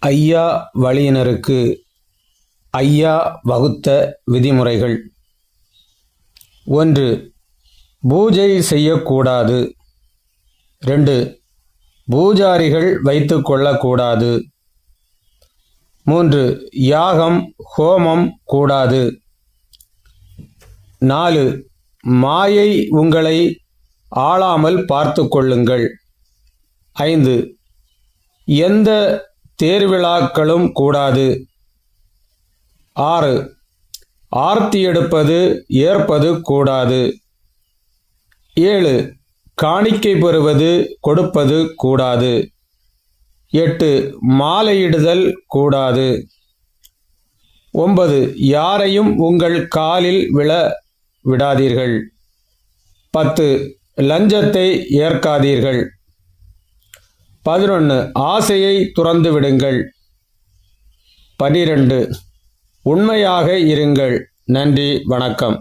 ஐயா வழியினருக்கு ஐயா வகுத்த விதிமுறைகள். 1. பூஜை செய்யக்கூடாது. 2. பூஜாரிகள் வைத்து கொள்ளக்கூடாது. 3. யாகம் ஹோமம் கூடாது. 4. மாயை உங்களை ஆளாமல் பார்த்து கொள்ளுங்கள். 5. எந்த தேர்விழாக்களும் கூடாது. 6. ஆர்த்தி எடுப்பது ஏற்பது கூடாது. 7. காணிக்கை பெறுவது கொடுப்பது கூடாது. 8. மாலையிடுதல் கூடாது. 9. யாரையும் உங்கள் காலில் விழ விடாதீர்கள். 10. லஞ்சத்தை ஏற்காதீர்கள். 11. ஆசையை துறந்து விடுங்கள். 12. உண்மையாக இருங்கள். நன்றி, வணக்கம்.